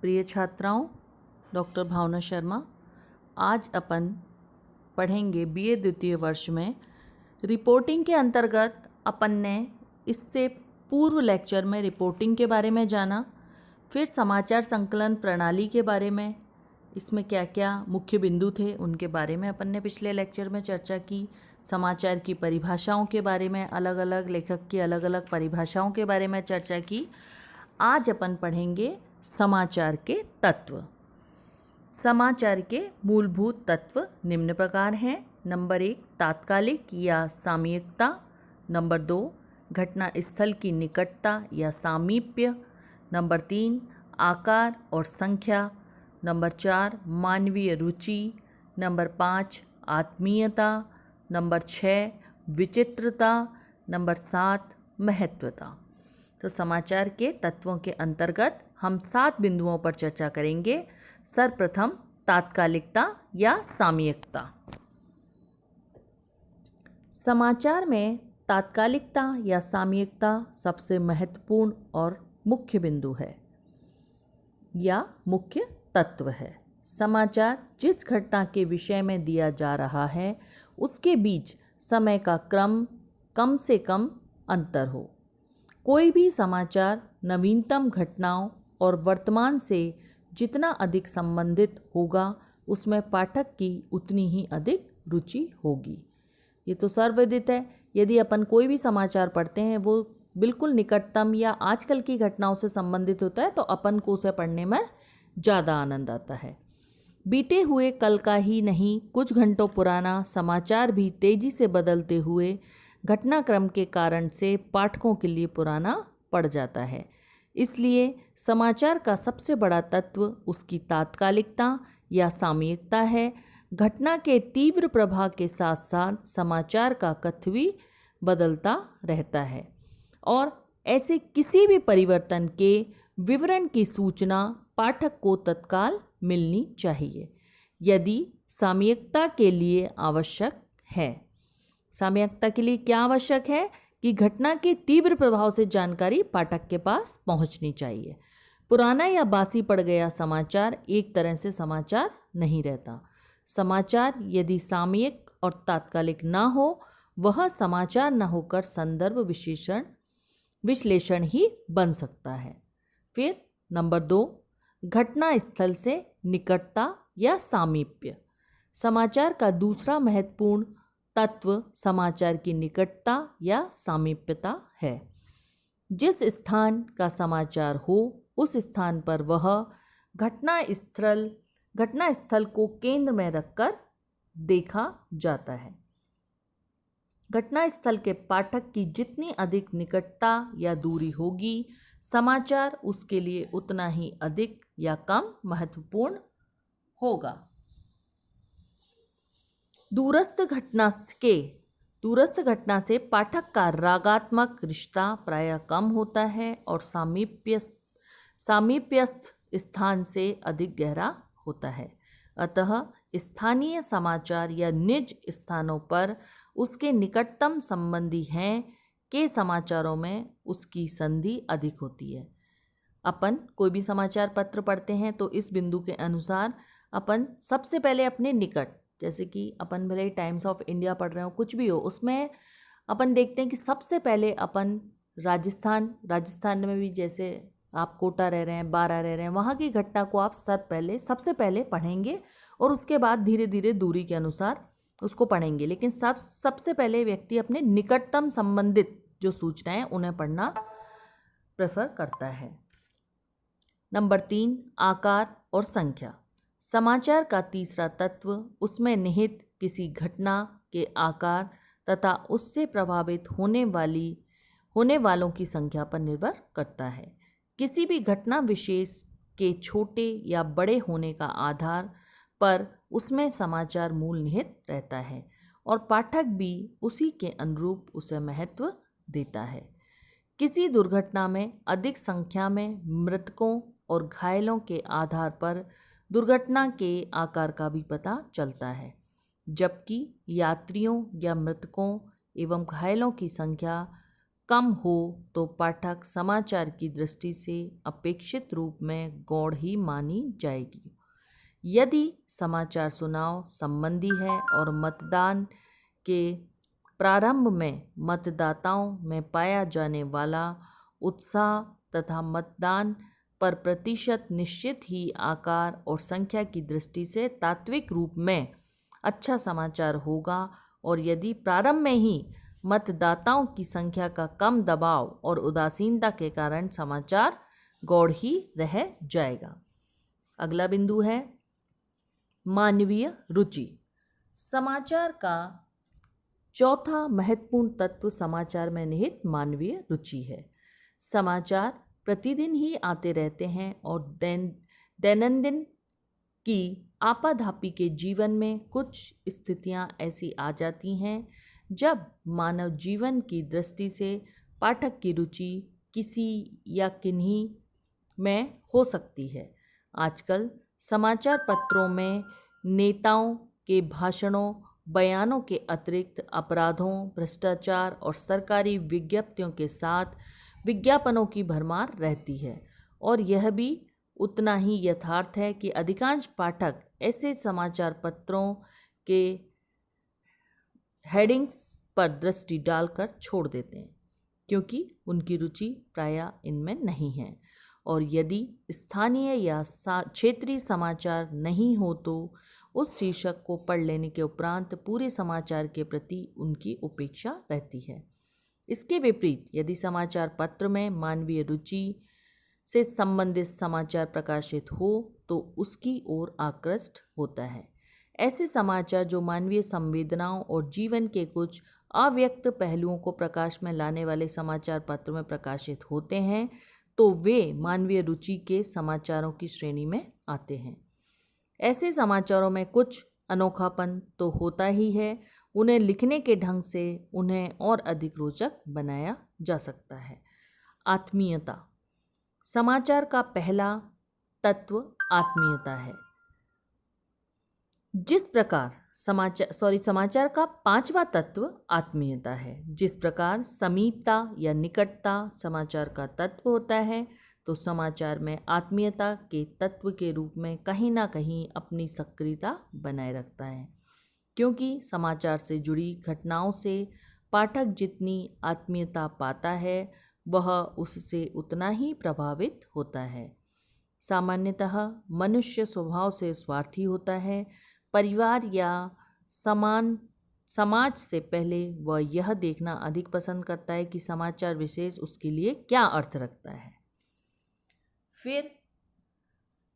प्रिय छात्राओं, डॉक्टर भावना शर्मा। आज अपन पढ़ेंगे बीए द्वितीय वर्ष में रिपोर्टिंग के अंतर्गत अपन ने इससे पूर्व लेक्चर में रिपोर्टिंग के बारे में जाना, फिर समाचार संकलन प्रणाली के बारे में, इसमें क्या क्या मुख्य बिंदु थे उनके बारे में अपन ने पिछले लेक्चर में चर्चा की। समाचार की परिभाषाओं के बारे में, अलग अलग लेखक की अलग अलग परिभाषाओं के बारे में चर्चा की। आज अपन पढ़ेंगे समाचार के तत्व। समाचार के मूलभूत तत्व निम्न प्रकार हैं। नंबर 1, तात्कालिक या सामयिकता। नंबर 2, घटना स्थल की निकटता या सामीप्य। नंबर 3, आकार और संख्या। नंबर 4, मानवीय रुचि। नंबर 5, आत्मीयता। नंबर 6, विचित्रता। नंबर 7, महत्वता। तो समाचार के तत्वों के अंतर्गत हम 7 बिंदुओं पर चर्चा करेंगे। सर्वप्रथम तात्कालिकता या सामयिकता। समाचार में तात्कालिकता या सामयिकता सबसे महत्वपूर्ण और मुख्य बिंदु है या मुख्य तत्व है। समाचार जिस घटना के विषय में दिया जा रहा है उसके बीच समय का क्रम कम से कम अंतर हो। कोई भी समाचार नवीनतम घटनाओं और वर्तमान से जितना अधिक संबंधित होगा उसमें पाठक की उतनी ही अधिक रुचि होगी। ये तो सर्वविदित है। यदि अपन कोई भी समाचार पढ़ते हैं वो बिल्कुल निकटतम या आजकल की घटनाओं से संबंधित होता है तो अपन को उसे पढ़ने में ज़्यादा आनंद आता है। बीते हुए कल का ही नहीं, कुछ घंटों पुराना समाचार भी तेजी से बदलते हुए घटनाक्रम के कारण से पाठकों के लिए पुराना पड़ जाता है। इसलिए समाचार का सबसे बड़ा तत्व उसकी तात्कालिकता या सामयिकता है। घटना के तीव्र प्रभाव के साथ साथ समाचार का कथ्य भी बदलता रहता है और ऐसे किसी भी परिवर्तन के विवरण की सूचना पाठक को तत्काल मिलनी चाहिए यदि सामयिकता के लिए आवश्यक है। सामयिकता के लिए क्या आवश्यक है कि घटना के तीव्र प्रभाव से जानकारी पाठक के पास पहुंचनी चाहिए। पुराना या बासी पड़ गया समाचार एक तरह से समाचार नहीं रहता। समाचार यदि सामयिक और तात्कालिक ना हो वह समाचार न होकर संदर्भ विश्लेषण ही बन सकता है। फिर नंबर 2, घटना स्थल से निकटता या सामीप्य। समाचार का दूसरा महत्वपूर्ण तत्व समाचार की निकटता या सामीप्यता है। जिस स्थान का समाचार हो उस स्थान पर वह घटना स्थल को केंद्र में रखकर देखा जाता है। घटना स्थल के पाठक की जितनी अधिक निकटता या दूरी होगी समाचार उसके लिए उतना ही अधिक या कम महत्वपूर्ण होगा। दूरस्थ घटना से पाठक का रागात्मक रिश्ता प्रायः कम होता है और सामीप्यस्थ स्थान से अधिक गहरा होता है। अतः स्थानीय समाचार या निज स्थानों पर उसके निकटतम संबंधी हैं के समाचारों में उसकी संधि अधिक होती है। अपन कोई भी समाचार पत्र पढ़ते हैं तो इस बिंदु के अनुसार अपन सबसे पहले अपने निकट, जैसे कि अपन भले ही टाइम्स ऑफ इंडिया पढ़ रहे हो कुछ भी हो, सबसे अपन देखते हैं कि सबसे पहले अपन राजस्थान में भी जैसे आप कोटा रह रहे हैं, बारा रह रहे हैं, वहाँ की घटना को आप सबसे पहले पढ़ेंगे और उसके बाद धीरे धीरे दूरी के अनुसार उसको पढ़ेंगे। लेकिन सबसे पहले व्यक्ति अपने निकटतम संबंधित जो सूचनाएं उन्हें पढ़ना प्रेफर करता है। नंबर 3, आकार और संख्या। समाचार का तीसरा तत्व उसमें निहित किसी घटना के आकार तथा उससे प्रभावित होने वालों की संख्या पर निर्भर करता है। किसी भी घटना विशेष के छोटे या बड़े होने का आधार पर उसमें समाचार मूल निहित रहता है और पाठक भी उसी के अनुरूप उसे महत्व देता है। किसी दुर्घटना में अधिक संख्या में मृतकों और घायलों के आधार पर दुर्घटना के आकार का भी पता चलता है, जबकि यात्रियों या मृतकों एवं घायलों की संख्या कम हो तो पाठक समाचार की दृष्टि से अपेक्षित रूप में गौड़ ही मानी जाएगी। यदि समाचार सुनाव संबंधी है और मतदान के प्रारंभ में मतदाताओं में पाया जाने वाला उत्साह तथा मतदान पर प्रतिशत निश्चित ही आकार और संख्या की दृष्टि से तात्विक रूप में अच्छा समाचार होगा, और यदि प्रारंभ में ही मतदाताओं की संख्या का कम दबाव और उदासीनता के कारण समाचार गौड़ ही रह जाएगा। अगला बिंदु है मानवीय रुचि। समाचार का चौथा महत्वपूर्ण तत्व समाचार में निहित मानवीय रुचि है। समाचार प्रतिदिन ही आते रहते हैं और दैनंदिन की आपाधापी के जीवन में कुछ स्थितियां ऐसी आ जाती हैं जब मानव जीवन की दृष्टि से पाठक की रुचि किसी या किन्हीं में हो सकती है। आजकल समाचार पत्रों में नेताओं के भाषणों, बयानों के अतिरिक्त अपराधों, भ्रष्टाचार और सरकारी विज्ञप्तियों के साथ विज्ञापनों की भरमार रहती है, और यह भी उतना ही यथार्थ है कि अधिकांश पाठक ऐसे समाचार पत्रों के हेडिंग्स पर दृष्टि डालकर छोड़ देते हैं क्योंकि उनकी रुचि प्रायः इनमें नहीं है, और यदि स्थानीय या क्षेत्रीय समाचार नहीं हो तो उस शीर्षक को पढ़ लेने के उपरांत पूरे समाचार के प्रति उनकी उपेक्षा रहती है। इसके विपरीत यदि समाचार पत्र में मानवीय रुचि से संबंधित समाचार प्रकाशित हो तो उसकी ओर आकृष्ट होता है। ऐसे समाचार जो मानवीय संवेदनाओं और जीवन के कुछ अव्यक्त पहलुओं को प्रकाश में लाने वाले समाचार पत्र में प्रकाशित होते हैं तो वे मानवीय रुचि के समाचारों की श्रेणी में आते हैं। ऐसे समाचारों में कुछ अनोखापन तो होता ही है, उन्हें लिखने के ढंग से उन्हें और अधिक रोचक बनाया जा सकता है। आत्मीयता। समाचार का पहला तत्व आत्मीयता है। समाचार का पांचवा तत्व आत्मीयता है। जिस प्रकार समीपता या निकटता समाचार का तत्व होता है तो समाचार में आत्मीयता के तत्व के रूप में कहीं ना कहीं अपनी सक्रियता बनाए रखता है, क्योंकि समाचार से जुड़ी घटनाओं से पाठक जितनी आत्मीयता पाता है वह उससे उतना ही प्रभावित होता है। सामान्यतः मनुष्य स्वभाव से स्वार्थी होता है। परिवार या समाज से पहले वह यह देखना अधिक पसंद करता है कि समाचार विशेष उसके लिए क्या अर्थ रखता है। फिर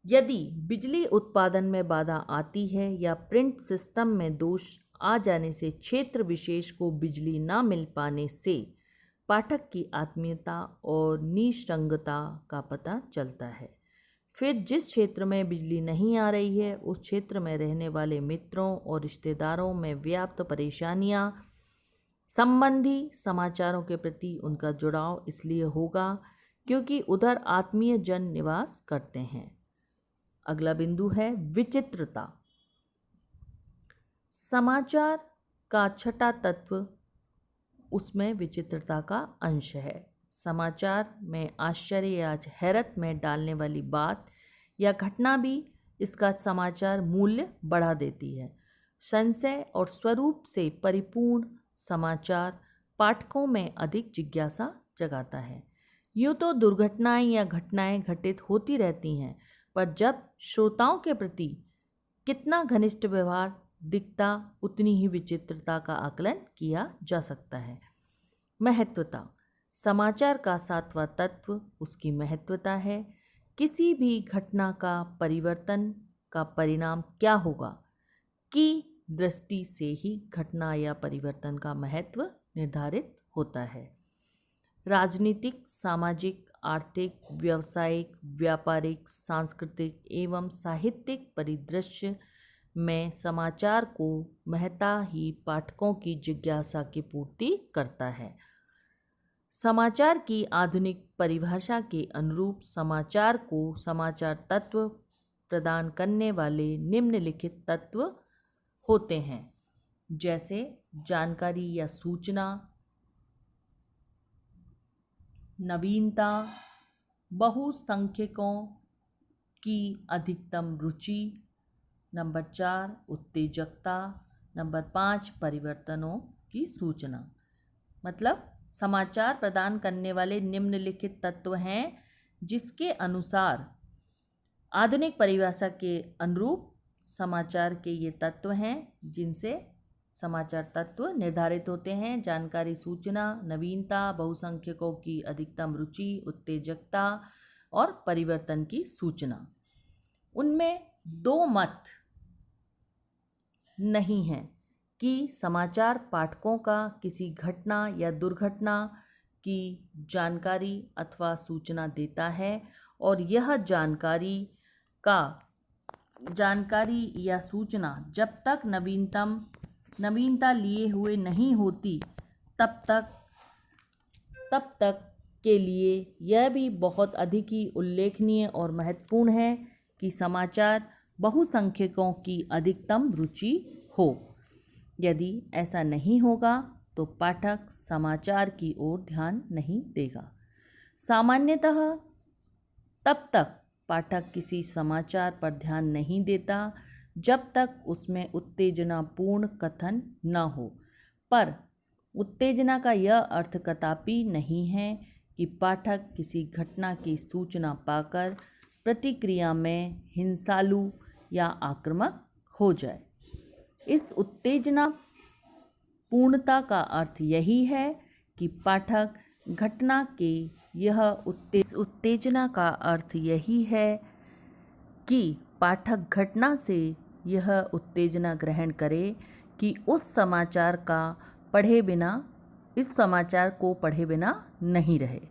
यदि बिजली उत्पादन में बाधा आती है या प्रिंट सिस्टम में दोष आ जाने से क्षेत्र विशेष को बिजली न मिल पाने से पाठक की आत्मीयता और निसंगता का पता चलता है। फिर जिस क्षेत्र में बिजली नहीं आ रही है उस क्षेत्र में रहने वाले मित्रों और रिश्तेदारों में व्याप्त परेशानियां संबंधी समाचारों के प्रति उनका जुड़ाव इसलिए होगा क्योंकि उधर आत्मीय जन निवास करते हैं। अगला बिंदु है विचित्रता। समाचार का छठा तत्व उसमें विचित्रता का अंश है। समाचार में आश्चर्य या हैरत में डालने वाली बात या घटना भी इसका समाचार मूल्य बढ़ा देती है। संशय और स्वरूप से परिपूर्ण समाचार पाठकों में अधिक जिज्ञासा जगाता है। यूँ तो दुर्घटनाएं या घटनाएं घटित होती रहती हैं, पर जब श्रोताओं के प्रति कितना घनिष्ठ व्यवहार दिखता उतनी ही विचित्रता का आकलन किया जा सकता है। महत्वता। समाचार का सातवां तत्व उसकी महत्वता है। किसी भी घटना का परिवर्तन का परिणाम क्या होगा की दृष्टि से ही घटना या परिवर्तन का महत्व निर्धारित होता है। राजनीतिक, सामाजिक, आर्थिक, व्यावसायिक, व्यापारिक, सांस्कृतिक एवं साहित्यिक परिदृश्य में समाचार को महता ही पाठकों की जिज्ञासा की पूर्ति करता है। समाचार की आधुनिक परिभाषा के अनुरूप समाचार को समाचार तत्व प्रदान करने वाले निम्नलिखित तत्व होते हैं, जैसे जानकारी या सूचना, नवीनता, बहुसंख्यकों की अधिकतम रुचि, नंबर 4 उत्तेजकता, नंबर 5 परिवर्तनों की सूचना। मतलब समाचार प्रदान करने वाले निम्नलिखित तत्व हैं जिसके अनुसार आधुनिक परिभाषा के अनुरूप समाचार के ये तत्व हैं जिनसे समाचार तत्व निर्धारित होते हैं। जानकारी, सूचना, नवीनता, बहुसंख्यकों की अधिकतम रुचि, उत्तेजकता और परिवर्तन की सूचना। उनमें दो मत नहीं है कि समाचार पाठकों का किसी घटना या दुर्घटना की जानकारी अथवा सूचना देता है और यह जानकारी या सूचना जब तक नवीनता लिए हुए नहीं होती तब तक के लिए यह भी बहुत अधिक ही उल्लेखनीय और महत्वपूर्ण है कि समाचार बहुसंख्यकों की अधिकतम रुचि हो। यदि ऐसा नहीं होगा तो पाठक समाचार की ओर ध्यान नहीं देगा। सामान्यतः तब तक पाठक किसी समाचार पर ध्यान नहीं देता जब तक उसमें उत्तेजनापूर्ण कथन न हो। पर उत्तेजना का यह अर्थ कदापि नहीं है कि पाठक किसी घटना की सूचना पाकर प्रतिक्रिया में हिंसालु या आक्रामक हो जाए। इस उत्तेजना पूर्णता का अर्थ यही है कि पाठक घटना के उत्तेजना का अर्थ यही है कि पाठक घटना से यह उत्तेजना ग्रहण करे कि इस समाचार को पढ़े बिना नहीं रहे।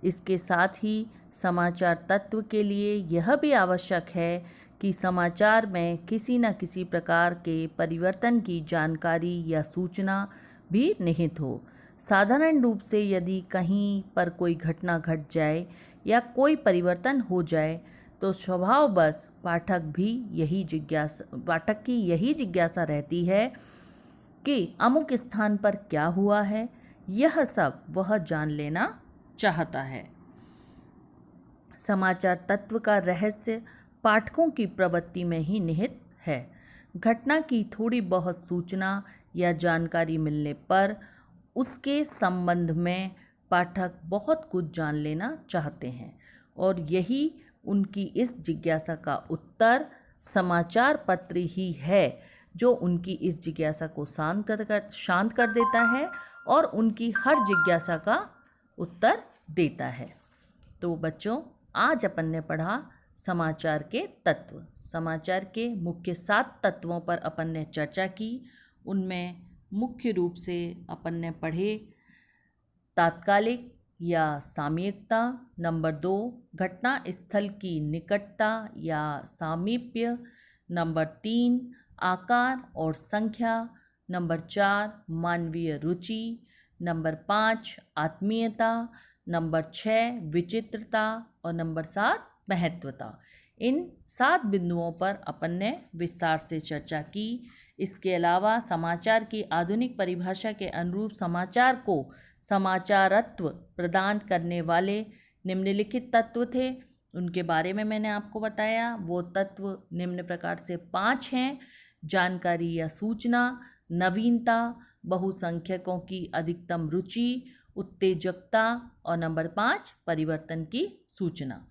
इसके साथ ही समाचार तत्व के लिए यह भी आवश्यक है कि समाचार में किसी न किसी प्रकार के परिवर्तन की जानकारी या सूचना भी निहित हो। साधारण रूप से यदि कहीं पर कोई घटना घट जाए या कोई परिवर्तन हो जाए तो स्वभाववश पाठक की यही जिज्ञासा रहती है कि अमुक स्थान पर क्या हुआ है। यह सब वह जान लेना चाहता है। समाचार तत्व का रहस्य पाठकों की प्रवृत्ति में ही निहित है। घटना की थोड़ी बहुत सूचना या जानकारी मिलने पर उसके संबंध में पाठक बहुत कुछ जान लेना चाहते हैं और यही उनकी इस जिज्ञासा का उत्तर समाचार पत्र ही है जो उनकी इस जिज्ञासा को शांत कर देता है और उनकी हर जिज्ञासा का उत्तर देता है। तो बच्चों, आज अपन ने पढ़ा समाचार के तत्व। समाचार के मुख्य 7 तत्वों पर अपन ने चर्चा की। उनमें मुख्य रूप से अपन ने पढ़े तात्कालिक या सामयिकता, नंबर 2 घटना स्थल की निकटता या सामीप्य, नंबर 3 आकार और संख्या, नंबर 4 मानवीय रुचि, नंबर 5 आत्मीयता, नंबर 6 विचित्रता और नंबर 7 महत्वता। इन 7 बिंदुओं पर अपन ने विस्तार से चर्चा की। इसके अलावा समाचार की आधुनिक परिभाषा के अनुरूप समाचार को समाचारत्व प्रदान करने वाले निम्नलिखित तत्व थे। उनके बारे में मैंने आपको बताया। वो तत्व निम्न प्रकार से 5 हैं: जानकारी या सूचना, नवीनता, बहुसंख्यकों की अधिकतम रुचि, उत्तेजकता और नंबर 5 परिवर्तन की सूचना।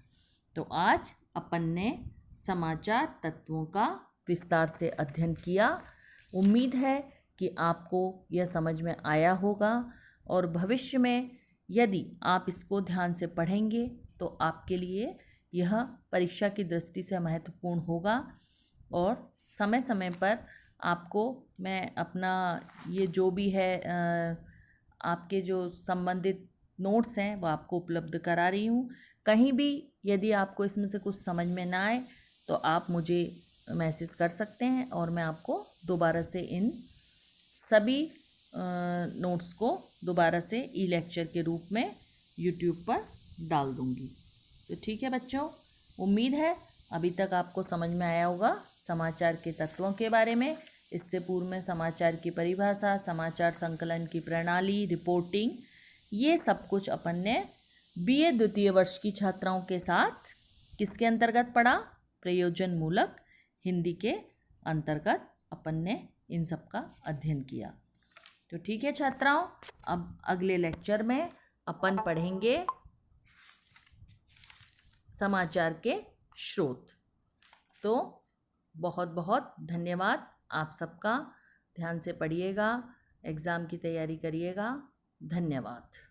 तो आज अपन ने समाचार तत्वों का विस्तार से अध्ययन किया। उम्मीद है कि आपको यह समझ में आया होगा और भविष्य में यदि आप इसको ध्यान से पढ़ेंगे तो आपके लिए यह परीक्षा की दृष्टि से महत्वपूर्ण होगा। और समय समय पर आपको मैं अपना ये जो भी है आपके जो संबंधित नोट्स हैं वो आपको उपलब्ध करा रही हूँ। कहीं भी यदि आपको इसमें से कुछ समझ में ना आए तो आप मुझे मैसेज कर सकते हैं और मैं आपको दोबारा से इन सभी नोट्स को दोबारा से ई लेक्चर के रूप में यूट्यूब पर डाल दूँगी। तो ठीक है बच्चों, उम्मीद है अभी तक आपको समझ में आया होगा समाचार के तत्वों के बारे में। इससे पूर्व में समाचार की परिभाषा, समाचार संकलन की प्रणाली, रिपोर्टिंग, ये सब कुछ अपन ने बीए द्वितीय वर्ष की छात्राओं के साथ किसके अंतर्गत पढ़ा? प्रयोजन मूलक हिंदी के अंतर्गत अपन ने इन सब का अध्ययन किया। तो ठीक है छात्राओं, अब अगले लेक्चर में अपन पढ़ेंगे समाचार के स्रोत। तो बहुत बहुत धन्यवाद आप सबका। ध्यान से पढ़िएगा, एग्ज़ाम की तैयारी करिएगा। धन्यवाद।